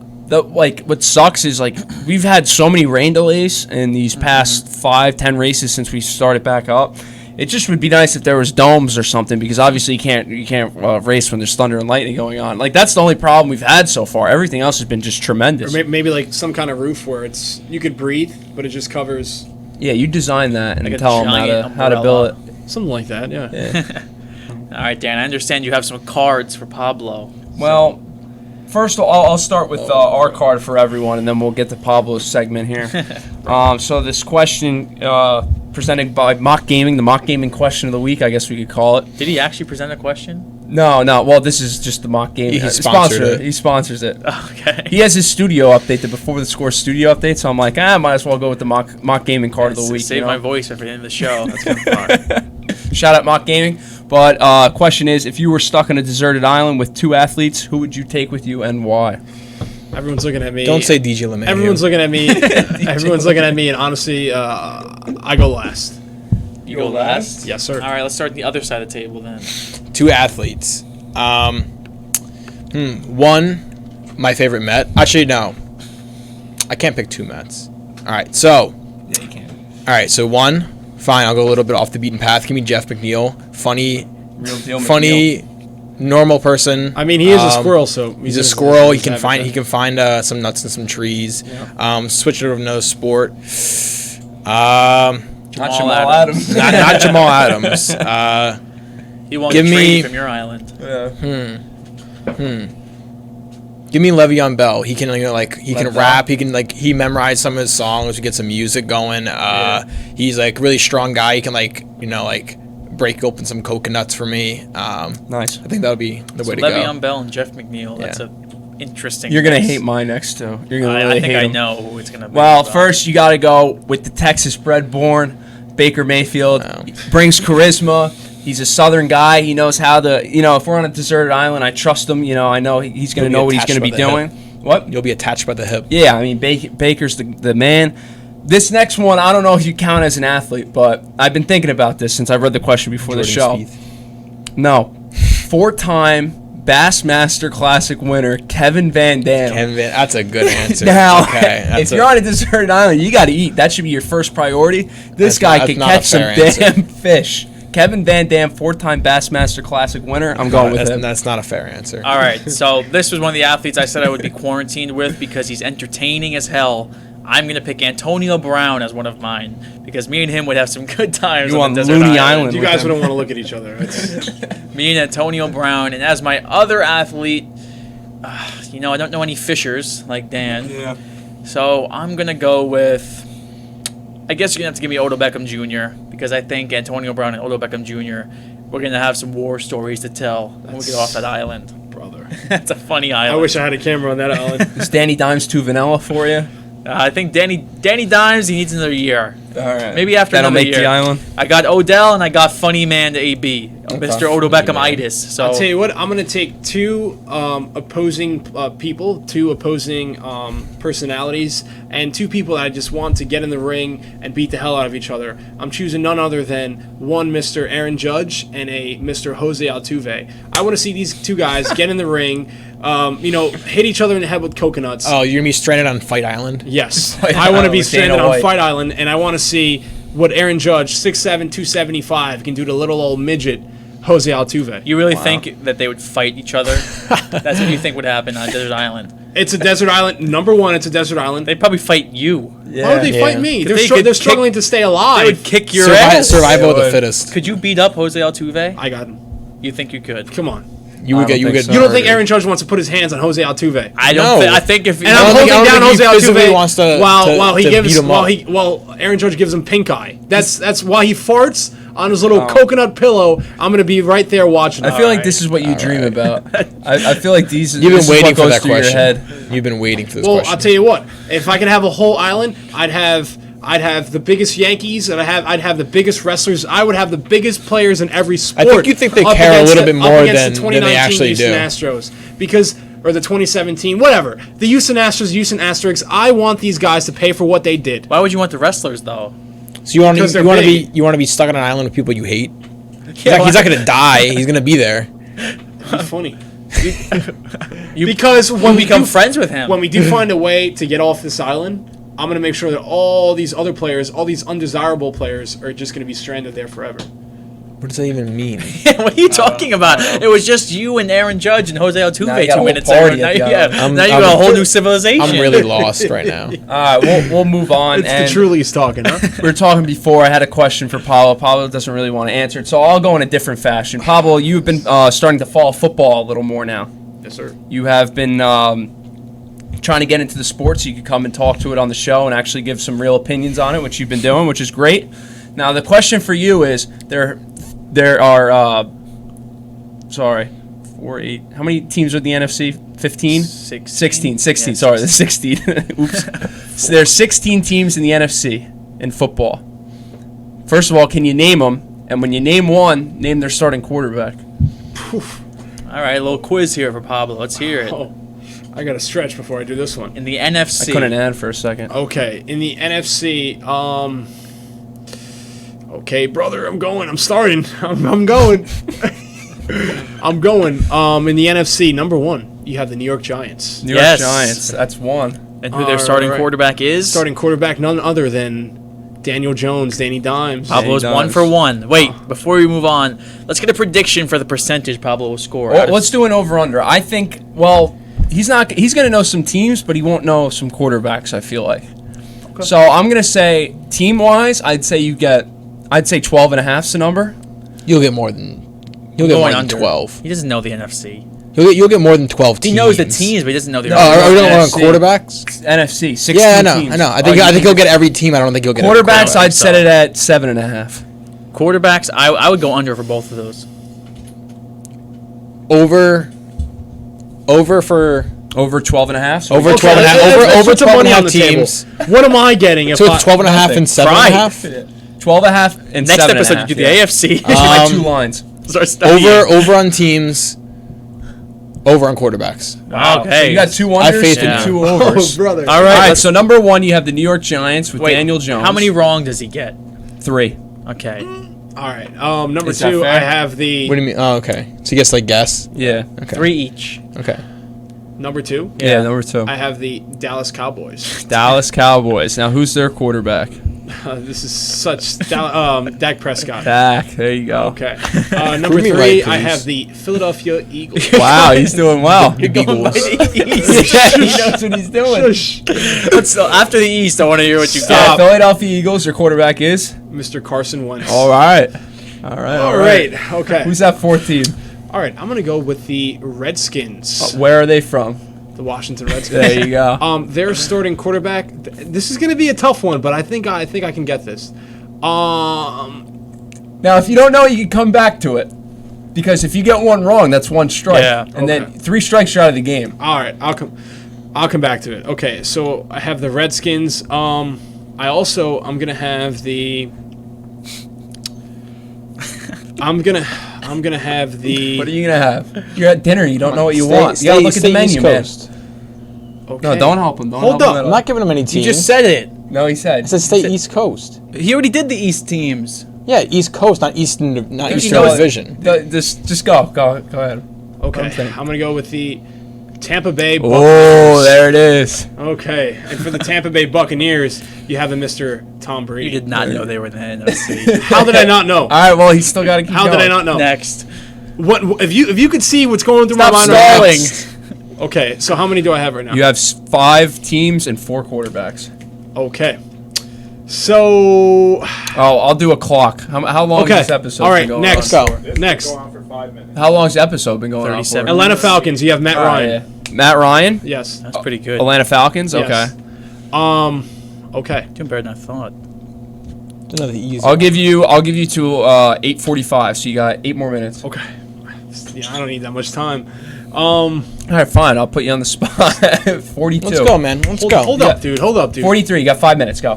what sucks is we've had so many rain delays in these past 5-10 races since we started back up, It just would be nice if there was domes or something, because obviously you can't race when there's thunder and lightning going on. Like, that's the only problem we've had so far. Everything else has been just tremendous. Or maybe like some kind of roof where you could breathe, but it just covers. Yeah, you design that and Like a tell them giant how to build it. Something like that, yeah. All right, Dan, I understand you have some cards for Pablo. Well, first I'll start with our card for everyone, and then we'll get to Pablo's segment here. So this question presented by Mock Gaming, the Mock Gaming question of the week, I guess we could call it. Did he actually present a question? No. Well, this is just the Mock Gaming. He sponsored it. He sponsors it. Okay. He has his studio update, the Before the Score studio update, so I'm like, might as well go with the Mock Gaming card of the week. Save my voice for the end of the show. That's kind of fun. Shout out Mock Gaming. But question is, if you were stuck on a deserted island with 2 athletes, who would you take with you and why? Everyone's looking at me. Don't say DJ LeMahieu. Everyone's looking at me. Everyone's looking at me, and honestly, I go last. You go last? Yes, sir. All right, let's start the other side of the table then. 2 athletes. One, my favorite Met. Actually, no. I can't pick 2 Mets. All right, so. Yeah, you can. All right, so 1. Fine, I'll go a little bit off the beaten path. Give me Jeff McNeil. Funny, normal person. I mean, he is a squirrel, so he's a squirrel. He can find some nuts in some trees. Yeah. Switch it over to another sport. Not Jamal Adams. not Jamal Adams. He won't give trade me from your island. Yeah. Give me Le'Veon Bell. He can can rap. Bell. He memorized some of his songs. We get some music going. He's like really strong guy. He can break open some coconuts for me. Nice. I think that would be the way to go. Le'Veon Bell and Jeff McNeil. That's a interesting. You're gonna mix. hate my next 2. You're gonna really I think hate I him. know who it's gonna be. Well, first you got to go with the Texas-bred born Baker Mayfield. Wow. He brings charisma. He's a Southern guy. He knows how to. If we're on a deserted island, I trust him. I know he's going to know what he's going to be doing. What? You'll be attached by the hip. Yeah, I mean Baker's the man. This next one, I don't know if you count as an athlete, but I've been thinking about this since I read the question before the show. Spieth. No, 4-time Bassmaster Classic winner Kevin Van Dam. That's a good answer. Now, okay, if you're on a deserted island, you got to eat. That should be your first priority. This guy can catch some damn fish. Kevin Van Dam, 4-time Bassmaster Classic winner. I'm going with him. That's not a fair answer. All right, so this was one of the athletes I said I would be quarantined with because he's entertaining as hell. I'm going to pick Antonio Brown as one of mine because me and him would have some good times on the desert Looney island. Island. You guys wouldn't want to look at each other. Me and Antonio Brown. And as my other athlete, I don't know any fishers like Dan. Yeah. So I'm going to go with, I guess you're going to have to give me Odell Beckham Jr. because I think Antonio Brown and Odell Beckham Jr., we're going to have some war stories to tell when we get off that island. Brother. That's a funny island. I wish I had a camera on that island. Is Danny Dimes too vanilla for you? I think Danny Dimes, he needs another year. All right. Maybe after That'll another make year. the island. I got Odell and I got Funny Man to AB, Mr. Odell Beckham-itis. So I'll tell you what, I'm going to take 2 opposing people, 2 opposing personalities, and 2 people that I just want to get in the ring and beat the hell out of each other. I'm choosing none other than one Mr. Aaron Judge and a Mr. Jose Altuve. I want to see these 2 guys get in the ring, hit each other in the head with coconuts. Oh, you're going to be stranded on Fight Island? Yes. Fight I want to Island be with stranded Dana on White. Fight Island, and I want to see what Aaron Judge, 6'7", 275, can do to little old midget Jose Altuve. you really think that they would fight each other? That's what you think would happen on a desert island. It's a desert island. Number 1, it's a desert island. They'd probably fight you. Why would they fight me? They They're could struggling to stay They alive. would kick your Survival, ass. survival of They the would. fittest. Could you beat up Jose Altuve? I got him. You think you could? Come on. You would I don't get think so. You don't think Aaron Judge wants to put his hands on Jose Altuve? I don't. No. I think if And I I'm don't think- holding I don't down think he Jose physically Altuve wants to- while he to gives beat him up. Aaron Judge gives him pink eye. That's why he farts on his little coconut pillow. I'm gonna be right there watching. I feel like this is what you dream about. I feel like You've this been is waiting what for goes that through your question. head. You've been waiting for this Well, question. I'll tell you what. If I could have a whole island, I'd have the biggest Yankees, and I'd have the biggest wrestlers. I would have the biggest players in every sport. I think you think they up care a against little the- bit up more against than the they 2019 actually Houston do. Astros, or the 2017, whatever. The Houston Astros, Houston Asterisks. I want these guys to pay for what they did. Why would you want the wrestlers though? So you want Because to they're big. you want to be stuck on an island with people you hate? Yeah, He's not going to die. He's going to be there. It's funny. You Because when we become do, friends with him. when we do find a way to get off this island, I'm going to make sure that all these other players, all these undesirable players, are just going to be stranded there forever. What does that even mean? What are you talking about? It was just you and Aaron Judge and Jose Now Altuve you got a 2 whole minutes party ago. at the other. Now you got a whole new civilization. I'm really lost right now. All right, we'll move on. It's and the Trulies talking, huh? we were talking before. I had a question for Pablo. Pablo doesn't really want to answer it, so I'll go in a different fashion. Pablo, you've been starting to follow football a little more now. Yes, sir. You have been trying to get into the sport so you could come and talk to it on the show and actually give some real opinions on it, which you've been doing, which is great. Now, the question for you is, there are, 4, 8, how many teams are in the NFC? 15? 16, Yeah, sorry, there's 16. Oops. So there's 16 teams in the NFC in football. First of all, can you name them? And when you name one, name their starting quarterback. All right, a little quiz here for Pablo. Let's hear it. Oh, I got to stretch before I do this one. In the NFC. I couldn't add for a second. Okay, in the NFC, okay, brother, I'm going. I'm starting. I'm going. I'm going. In the NFC, number 1, you have the New York Giants. New York Yes. Giants, that's one. And who their starting Alright. quarterback is? Starting quarterback, none other than Daniel Jones, Danny Dimes. Pablo's Danny 1 Dimes. for 1. Wait, before we move on, let's get a prediction for the percentage Pablo will score. Well, let's do an over-under. I think, well, he's going to know some teams, but he won't know some quarterbacks, I feel like. Okay. So I'm going to say, team-wise, I'd say 12.5's the number. You'll get more than Going under. 12. He doesn't know the NFC. You'll get more than 12 teams. He knows the teams, but he doesn't know the Oh, are we talking about NFC. quarterbacks? NFC, 16 Yeah, I teams. know. I think he'll get every team. I don't think he'll get every Quarterbacks, quarterback. I'd set it at 7.5. Quarterbacks, I would go under for both of those. Over for Over 12.5. So over we- 12 and a half. let's Over put some 12 money and a on half the table. teams. What am I getting? If So I, it's 12 and a half and 7 and a Right. half. 12.5 and Next 7.5. episode, you do the AFC. My 2 lines. Start studying. Over on teams. Over on quarterbacks. Wow, So okay. you got 2 I unders faith and in 2 you. overs. brother. All All right. right, so number 1, you have the New York Giants with Wait, Daniel Jones. How many wrong does he get? 3. Okay. All right. Number Is that 2, fair? I have the What do you mean? Oh, okay. So you guess like guess. Yeah. Okay. 3 each. Okay. number 2. Yeah, number 2. I have the Dallas Cowboys. Dallas Cowboys. Now, who's their quarterback? This is such Dak Prescott. Dak. There you go. Okay. Number Prove me 3, right, I please. have the Philadelphia Eagles. Wow, he's doing well. You're going by the East. Yeah, he knows what he's doing. Shush. So after the East, I want to hear what you Yeah, got. Philadelphia Eagles, your quarterback is? Mr. Carson Wentz. All right. All right. All right. Okay. Who's that 4th team? All right. I'm gonna go with the Redskins. Where are they from? The Washington Redskins. There you go. Their starting quarterback. This is gonna be a tough one, but I think I can get this. Now, if you don't know, you can come back to it. Because if you get one wrong, that's 1 strike. Yeah. And then Okay. 3 strikes, you're out of the game. All right. I'll come back to it. Okay. So I have the Redskins. I'm gonna have the. I'm gonna have the. What are you going to have? You're at dinner. You don't know what you Stay- want. You got to stay- look at the stay menu, East man. Coast. Okay. No, don't help him. Don't Hold help him up. at I'm all. not giving him any teams. You just said it. No, he said. I said stay East Coast. He already did the East teams. Yeah, East Coast, not Eastern, not You Eastern know it. Division. Just go. Go ahead. Okay. I'm saying. I'm gonna go with the Tampa Bay Oh, Buccaneers. there it is. Okay. And for the Tampa Bay Buccaneers, you have a Mr. Tom Brady. You did not know they were in the NFC. How did I not know? All right, well, he's still got to keep How going. did I not know? Next. What if you could see what's going through Stop my mind right stalling. now? Okay, so how many do I have right now? You have 5 teams and 4 quarterbacks. Okay. So Oh, I'll do a clock. How long okay. has this episode All been right, going next. on? Go. Next. How long has the episode been going on 37. for? Atlanta Falcons, you have Matt All right, Ryan. yeah. Matt Ryan? Yes. That's pretty good. Atlanta Falcons? Yes. Okay. Okay. Doing better than I thought. Another easy. I'll give you to 8:45, so you got 8 more minutes. Okay. Yeah, I don't need that much time. All right, fine. I'll put you on the spot. 42. Let's go, man. Let's go. Hold up, dude. Hold up, dude. 43. You got 5 minutes. Go.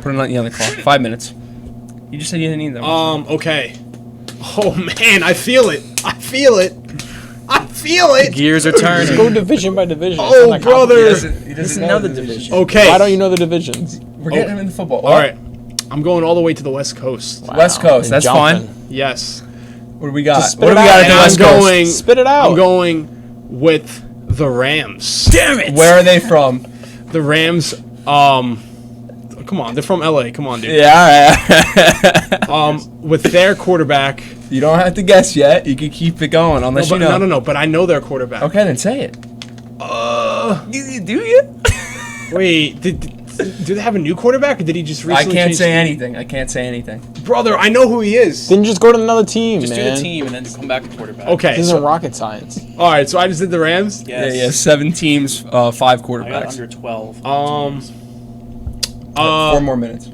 Put it on the clock. 5 minutes. You just said you didn't need that much. Okay. Oh man, I feel it. I feel it. I feel it. Gears are Go turning. division by division. Oh, It's not brother. complicated. He doesn't know the division. Okay. Why don't you know the divisions? We're getting him in the football. All right. I'm going all the way to the West Coast. West Coast. And That's jumping. fine. Yes. What do we got? Just spit What do it we got out, at the man. West I'm Coast? going. Spit it out. I'm going with the Rams. Damn it! Where are they from? The Rams. Come on, they're from LA. Come on, dude. Yeah, all right. With their quarterback. You don't have to guess yet. You can keep it going unless you know. No. But I know their quarterback. Okay, then say it. Do you? Wait, do they have a new quarterback, or did he just recently? I can't say anything. Brother, I know who he is. Then just go to another team, Just man. do the team and then come back to quarterback. Okay. This isn't rocket science. All right, so I just did the Rams. Yes. Yeah. 7 teams, 5 I got quarterbacks. under 12. 4 more minutes.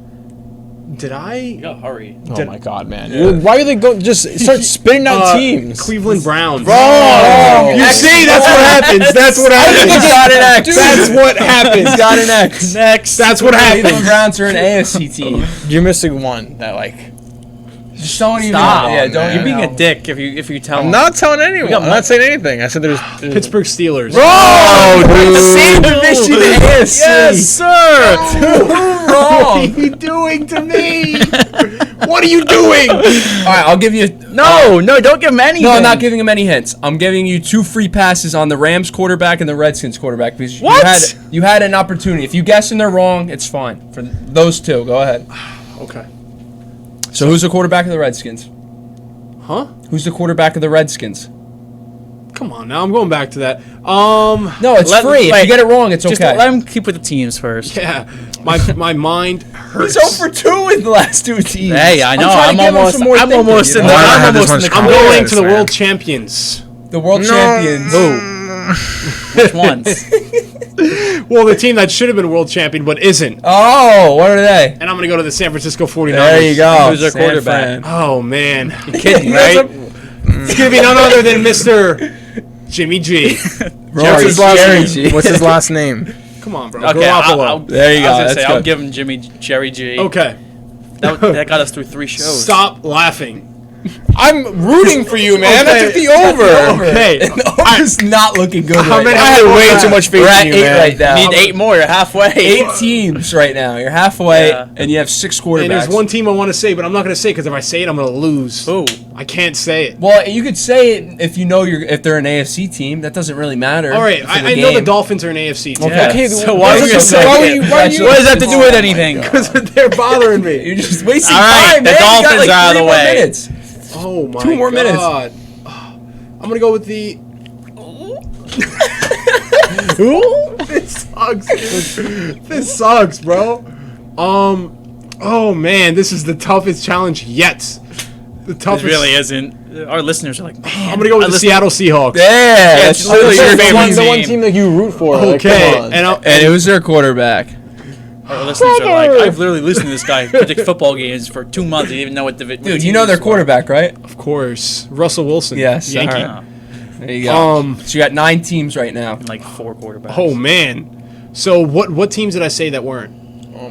Did I? You gotta hurry. Oh my god, man! Why are they go? Just start spitting out teams. Cleveland Browns. Oh, You see, that's what happens. That's what happens. He's got an X. That's what happens. He's got an X. Next. That's what Cleveland happens. Browns are an AFC team. You're missing one. That Just don't even. Stop. Yeah, don't. You're being even a dick if you tell I'm him. not telling anyone. I'm not saying anything. I said there's Pittsburgh Steelers. Oh, dude. Same division AFC. Yes, sir. What are you doing to me? What are you doing? All right, I'll give you. No, don't give him anything. No, I'm not giving him any hints. I'm giving you 2 free passes on the Rams quarterback and the Redskins quarterback because What? you had an opportunity. If you guess and they're wrong, it's fine for those 2. Go ahead. Okay. So who's the quarterback of the Redskins? Huh? Who's the quarterback of the Redskins? Come on, now I'm going back to that. No, it's Let- free. If wait, you get it wrong, it's Just okay. let him keep with the teams first. Yeah, my mind hurts. He's 0 for 2 in the last 2 teams. Hey, I know. trying I'm to give him almost. some more I'm thinking, almost you in know? the. Why do I I'm have this almost in much the. I'm confidence? going to the man. world champions. The world champions. Which ones? Well, the team that should have been world champion but isn't. Oh, what are they? And I'm going to go to the San Francisco 49ers. There you go. Who's their San quarterback? Fran. Oh, man. Kidding, right? It's going to be none other than Mr. Jimmy G. What's his last Jerry name? G. What's his last name? Come on, bro. Okay, Garoppolo. There you I go, was gonna that's say I'll good. give him Jerry G. Okay. That got us through 3 shows. Stop laughing. I'm rooting for you, man. Okay. I took the over. Okay. And the over's not looking good How right many- now. I had way too much faith We're at in 8 you, man. right now. You need 8 more. You're halfway. 8 teams right now. You're halfway, Yeah. and you have 6 quarterbacks. And there's one team I want to say, but I'm not going to say because if I say it, I'm going to lose. Who? I can't say it. Well, you could say it if you know if they're an AFC team. That doesn't really matter. All right, for I the know the game. Dolphins are an AFC team. Yeah. Okay, So why why would you you say why it? would you? What does that have to do with anything? Because they're bothering me. You're just wasting All right, time, the man. You got, Dolphins like, are out of 3 the more way. minutes. Oh my 2 more minutes. God. I'm gonna go with the. This sucks. This sucks, bro. Oh man, this is the toughest challenge yet. The It toughest. really isn't. Our listeners are like, man. I'm gonna go with the Seattle Seahawks. Yeah, that's it's literally your the favorite one team. team that you root for. like, Okay, come on. and it was their quarterback. Our listeners are like, I've literally listened to this guy predict football games for 2 months. He didn't even know what the Dude, you know their quarterback, right? of course, Russell Wilson. Yes, Yankee. all right. There you go. So you got 9 teams right now. Like 4 quarterbacks. Oh man. So what teams did I say that weren't?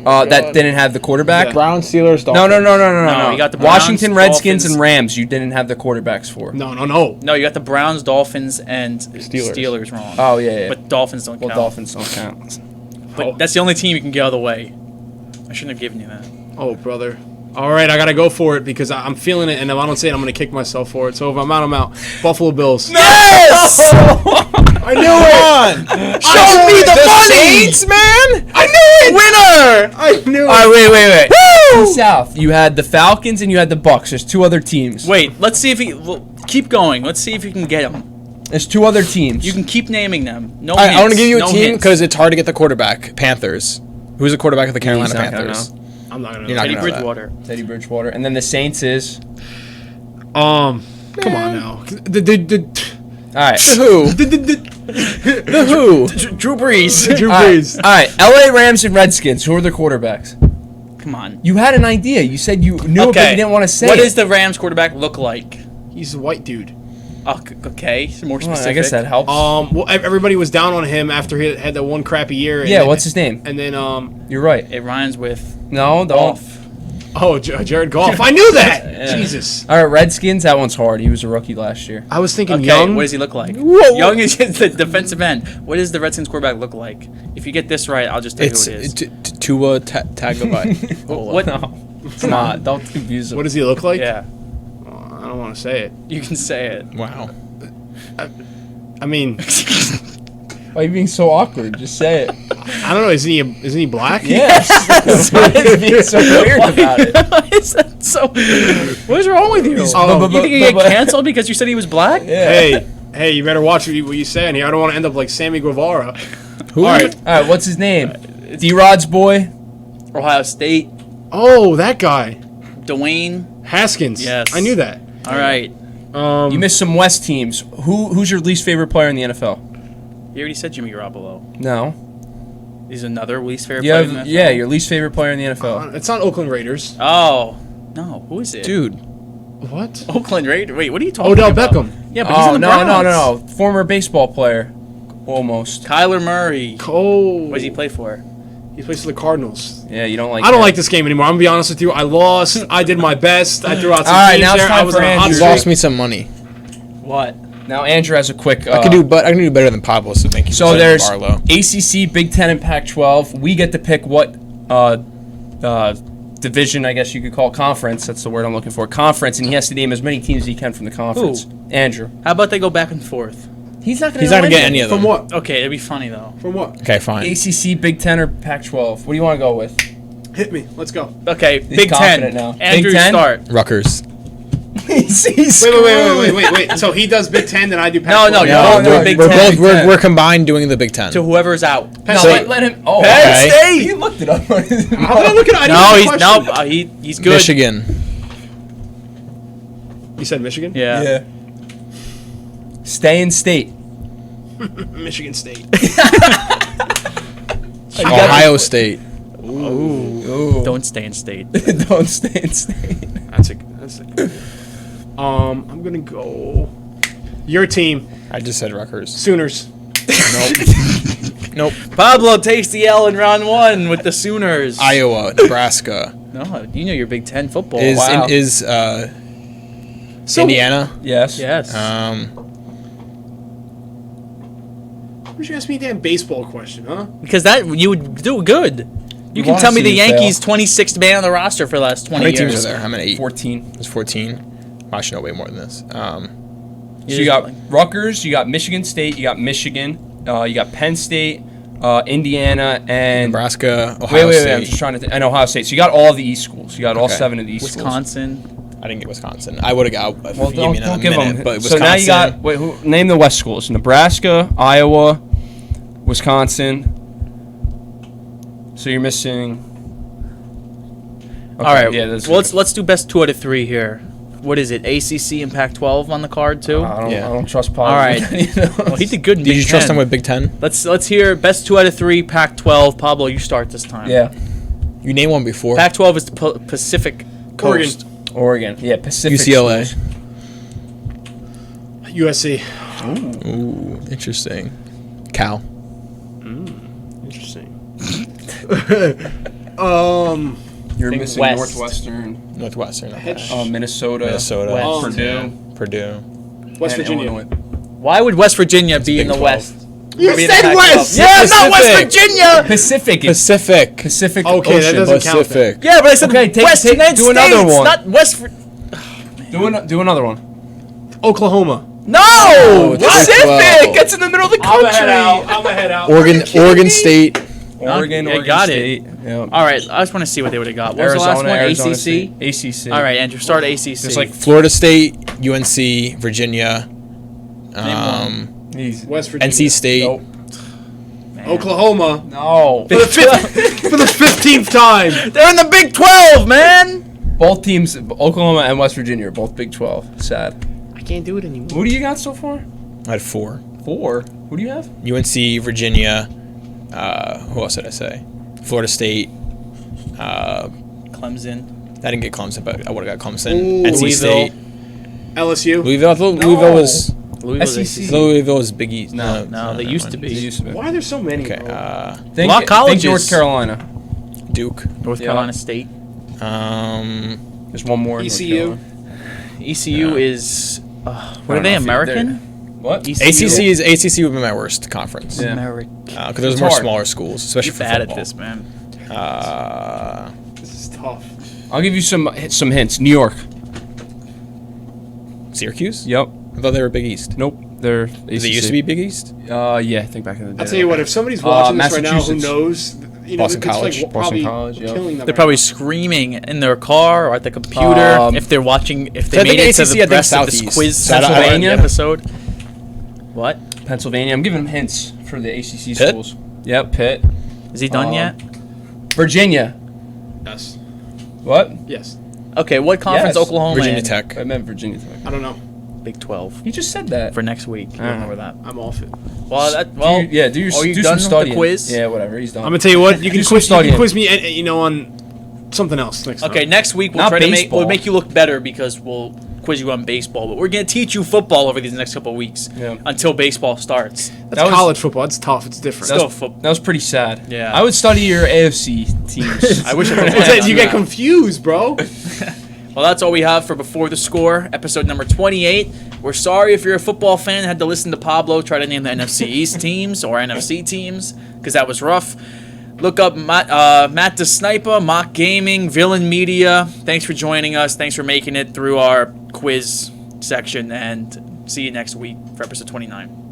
That didn't have the quarterback. Browns, Steelers, No, Dolphins. No, you got the Washington Browns, Redskins Dolphins. and Rams. You didn't have the quarterbacks for. No. No, you got the Browns, Dolphins, and Steelers wrong. Oh yeah. But Dolphins don't Well, count. Dolphins don't count. But that's the only team you can get out of the way. I shouldn't have given you that. Oh brother. All right, I gotta go for it because I'm feeling it, and if I don't say it, I'm gonna kick myself for it. So if I'm out, I'm out. Buffalo Bills. Yes! I knew it. Show me the money! Saints, man! I knew it! Winner! I knew it. All right, wait. South. You had the Falcons and you had the Bucks. There's 2 other teams. Wait, let's see if keep going. Let's see if you can get them. There's 2 other teams. You can keep naming them. No I hints. want to give you a no team hints. because it's hard to get the quarterback. Panthers. Who's the quarterback of the Carolina He's not gonna Panthers? I'm not gonna. You're not Teddy gonna know that. Bridgewater. Teddy Bridgewater. And then the Saints is. Come on now. All right. Who? The who? Drew Brees. Drew All right. Brees. All right. LA Rams and Redskins. Who are the quarterbacks? Come on. You had an idea. You said you knew it, but you didn't want to say What it. does the Rams quarterback look like? He's a white dude. Okay, more Well, specific. I guess that helps. Well, everybody was down on him after he had that one crappy year. And yeah, then- what's his name? And then You're right. It rhymes with No, don't. golf. Jared Goff. I knew that. Jesus. All right, Redskins. That one's hard. He was a rookie last year. I was thinking Okay, young. what does he look like? Whoa. Young is the defensive end. What does the Redskins quarterback look like? If you get this right, I'll just tell It's you who it is. Tua Tagovailoa. What? No, it's not. Don't confuse him. What does he look like? Yeah, I don't want to say it. you can say it. Wow. I mean, Why are you being so awkward? Just say it. I don't know. Isn't he black? Yes. Why are you being so weird about it? Why is that so? What is wrong with you? You think you get canceled because you said he was black? Yeah. Hey, you better watch what you say in here. I don't want to end up like Sammy Guevara. Who? All right. All right, what's his name? D-Rod's boy? Ohio State. Oh, that guy. Dwayne. Haskins. Yes. I knew that. All right. You missed some West teams. Who's your least favorite player in the NFL? You already said Jimmy Garoppolo. No. He's another least favorite player in the NFL? Yeah, your least favorite player in the NFL. It's not Oakland Raiders. Oh. No, who is it? Dude. What? Oakland Raiders. Wait, what are you talking Odell about? Beckham. Yeah, but he's in the Browns. No. Former baseball player. Almost. Kyler Murray. Oh. What does he play for? He plays for the Cardinals. Yeah, you don't like I don't him. like this game anymore. I'm gonna be honest with you. I lost. I did my best. I threw out some All right, teams now it's there. time I was for on a hot Andrew. You streak. lost me some money. What? Now Andrew has a quick. I can do better than Pablo. So thank you. So for there's Barlow. ACC, Big Ten, and Pac-12. We get to pick what division, I guess you could call conference. That's the word I'm looking for. Conference, and he has to name as many teams as he can from the conference. Andrew. How about they go back and forth? He's not He's not gonna get any of them. From what? Okay, it'd be funny though. From what? Okay, fine. ACC, Big Ten, or Pac-12. What do you want to go with? Hit me. Let's go. Okay, Big Ten. confident now. Andrew, Big Ten? start. Rutgers. Wait. So he does Big Ten, then I do Pac-12. No, No, no, Big we're Ten. both we're combined doing the Big Ten. To whoever's out. No, So- let him. Oh, Penn Okay. State. He looked it up. How did I look at? I didn't No, have a he's question. he's good. Michigan. You said Michigan. Yeah. Stay in state. Michigan State. Ohio State. Ooh. Don't stay in state. Don't stay in state. That's a. I'm gonna go. Your team, I just said Rutgers. Sooners. Nope. Pablo takes the L in round one with the Sooners. Iowa, Nebraska. No, you know your Big Ten football. Is Wow. Indiana? Yes. Yes. Why would you ask me a damn baseball question, huh? Because that you would do good. You can wanna tell me see the you fail. Yankees 26th man on the roster for the last 20 How many years. teams are there? How many? 8? 14. There's 14. I should know way more than this. So you got Rutgers, you got Michigan State, you got Michigan, you got Penn State, Indiana, and Nebraska, Ohio wait, State. I'm just trying to think. And Ohio State. So you got all the East schools. You got all Okay. 7 of the East Wisconsin. I didn't get Wisconsin. I would have got. Well, give me don't another give minute, them. But So Wisconsin. now you got name the West schools: Nebraska, Iowa, Wisconsin. So you're missing. Okay, All right. Yeah. That's Well, let's do best 2 out of 3 here. What is it? ACC and Pac-12 on the card too. I Yeah. don't trust Pablo. All right. Well, he did good. In Did Big you trust 10. him with Big Ten? Let's hear best 2 out of 3 Pac-12. Pablo, you start this time. Yeah. You named one before. Pac-12 is the Pacific Coast. Oregon. Yeah. Pacific. UCLA. schools. USC. Ooh, interesting. Cal. Interesting. You're Think missing West. Northwestern, Northwestern. not Hedge. bad. Minnesota, Minnesota. West. Purdue, Purdue. West and Virginia. Illinois. Why would West Virginia be in Big the 12. West? You Be in said the Pac-12. West! Yeah, not West Pacific. Virginia. Pacific. Pacific. Pacific Okay, that Ocean. doesn't count. Pacific. Yeah, but I said Okay, West take- United do another States, one. not West. Do another one. Oklahoma. No, it's Pacific. 12. It's in the middle of the country. I'm gonna head out. Oregon State. Oregon, Yeah, Oregon got it. State. Yeah. All right, I just want to see what they would have got. What was Arizona, the last one? Arizona ACC. State. ACC. All right, Andrew, start ACC. There's like Florida State, UNC, Virginia, Easy. West Virginia. NC State. Nope. Oklahoma. No. For the 15th time. They're in the Big 12, man. Both teams, Oklahoma and West Virginia, are both Big 12. Sad. I can't do it anymore. Who do you got so far? I had 4. 4. Who do you have? UNC, Virginia. Who else did I say? Florida State. Clemson. I didn't get Clemson, but I would have got Clemson. Ooh, NC Louisville. State. LSU. Louisville. I thought Louisville was. Louisville's SEC. ACC. Louisville was Big East. No, they never used to mind. be. Why are there so many? Okay. bro? Think, lot of think colleges. North Carolina. Duke. North Yeah. Carolina State. There's one more. in North ECU. Carolina. ECU is. What I are don't they? know if American? What? ECU? ACC would be my worst conference. Yeah. American. Because there's It's more hard. smaller schools, especially You're for bad football. at this, man. This is tough. I'll give you some hints. New York. Syracuse? Yep. I thought they were Big East. Nope. They're ACC. Does it used to be Big East? Yeah, I think back in the day. I'll tell you what, if somebody's watching this right now who Massachusetts. knows, Boston it's College. like Boston probably College, yeah. killing them. They're probably screaming in their car or at the computer if they're watching. If So I they think made it to ACC, I the think rest of this Southeast. quiz So I don't- Pennsylvania I- episode. What? Pennsylvania. I'm giving them hints for the ACC Pitt? schools. Yep, Pitt. Is he done yet? Virginia. Yes. What? Yes. Okay, what conference Yes. Oklahoma Virginia in? Tech. I meant Virginia Tech. I don't know. Big 12 You just said that. for next week. I don't remember that. I'm off it. Well, Do you are you do done some with studying. the quiz? Yeah, whatever. He's done. I'm gonna tell you what. You Do can some quiz. You studying. can quiz me, on something else next Okay, time. next week we'll Not try to baseball. we'll make you look better because we'll quiz you on baseball, but we're gonna teach you football over these next couple of weeks Yeah. until baseball starts. That's that was- college football. It's tough. It's different. Still football. That was pretty sad. Yeah. I would study your AFC teams. I wish I could. You get confused, bro. Well, that's all we have for Before the Score, episode number 28. We're sorry if you're a football fan and had to listen to Pablo try to name the NFC East teams or NFC teams, because that was rough. Look up Matt DeSniper, Mock Gaming, Villain Media. Thanks for joining us. Thanks for making it through our quiz section, and see you next week for episode 29.